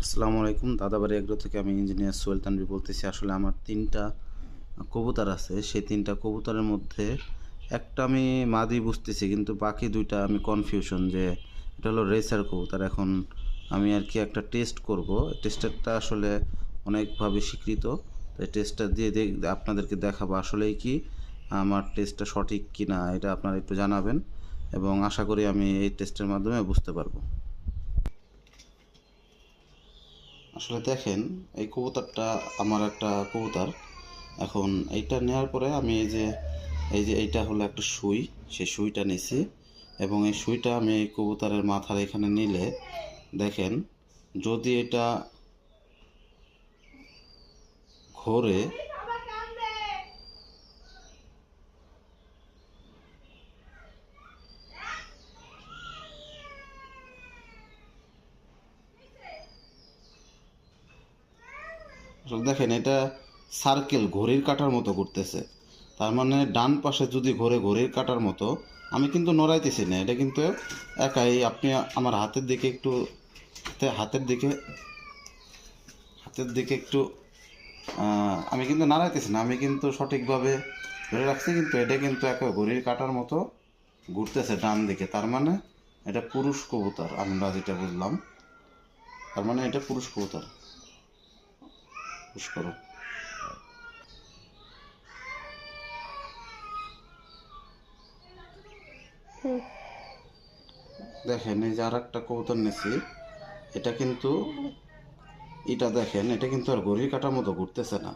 আসসালামু আলাইকুম। দাদাবাড়ি এগ্রো থেকে আমি ইঞ্জিনিয়ার সোহেল তানভীর বলতেছি। আসলে আমার ৩টা কবুতর আছে। সেই ৩টা কবুতরের মধ্যে একটা আমি মাদি বুঝতেছি, কিন্তু বাকি ২টা আমি কনফিউশন যে এটা হলো রেসার কবুতর। এখন আমি আর কি একটা টেস্ট করব। টেস্টারটা আসলে অনেকভাবে স্বীকৃত। তো এই টেস্টটা দিয়ে আপনাদেরকে দেখাবো আসলেই কি আমার টেস্টটা সঠিক কিনা এটা আপনারা একটু জানাবেন, এবং আশা করি আমি এই টেস্টের মাধ্যমে বুঝতে পারবো। আসলে দেখেন, এই কবুতরটা আমার একটা কবুতর। এখন এইটা নেওয়ার পরে আমি এই যে এইটা হলো একটা সুই, সেই সুইটা নিছি, এবং এই সুইটা আমি এই কবুতরের মাথার এখানে নিলে দেখেন, যদি এটা ঘোরে, আসলে দেখেন এটা সার্কেল ঘড়ির কাঁটার মতো ঘুরতেছে। তার মানে ডান পাশে যদি ঘোরে ঘড়ির কাঁটার মতো, আমি কিন্তু নড়াইতেছি না, এটা কিন্তু একাই। আপনি আমার হাতের দিকে একটু আমি কিন্তু নাড়াইতেছি না, আমি কিন্তু সঠিকভাবে ধরে রাখছি, কিন্তু এটা কিন্তু একটা ঘড়ির কাঁটার মতো ঘুরতেছে ডান দিকে। তার মানে এটা পুরুষ কবুতর, আমরা যেটা বুঝলাম। তার মানে এটা পুরুষ কবুতর। পুশ করো। দেখেন, এই যে আর একটা কবুতর নিছি, এটা কিন্তু দেখেন, এটা কিন্তু আর ঘড়ির কাঁটার মতো ঘুরতেছে না,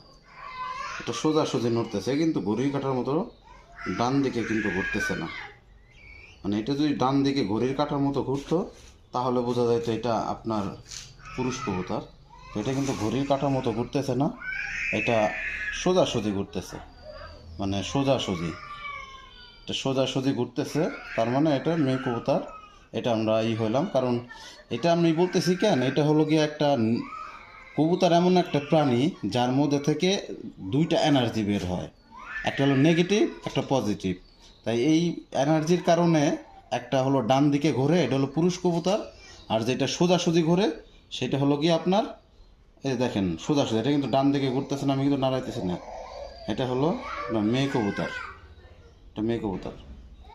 এটা সোজাসুজি নড়তেছে, কিন্তু ঘড়ির কাঁটার মতো ডান দিকে কিন্তু ঘুরতেছে না। মানে এটা যদি ডান দিকে ঘড়ির কাঁটার মতো ঘুরতো তাহলে বোঝা যায় তো এটা আপনার পুরুষ কবুতর। এটা কিন্তু ঘড়ির কাঁটার মতো ঘুরতেছে না, এটা সোজাসুজি ঘুরতেছে, মানে সোজাসুজি, এটা সোজাসুজি ঘুরতেছে। তার মানে এটা মেয়ে কবুতর। এটা আমরা হইলাম, কারণ এটা আমি বলতেছি কেন, এটা হলো গিয়ে একটা কবুতর এমন একটা প্রাণী যার মধ্যে থেকে দুইটা এনার্জি বের হয়, একটা হলো নেগেটিভ, একটা পজিটিভ। তাই এই এনার্জির কারণে একটা হলো ডান দিকে ঘোরে, এটা হলো পুরুষ কবুতর। আর যেটা সোজাসুজি ঘোরে সেটা হলো কি আপনার, এই দেখেন সোজাসুজি, এটা কিন্তু ডান দিকে ঘুরতেছে না, আমি কিন্তু নাড়াইতেছি না, এটা হলো মেয়ে কবুতর, এটা মেয়ে কবুতর।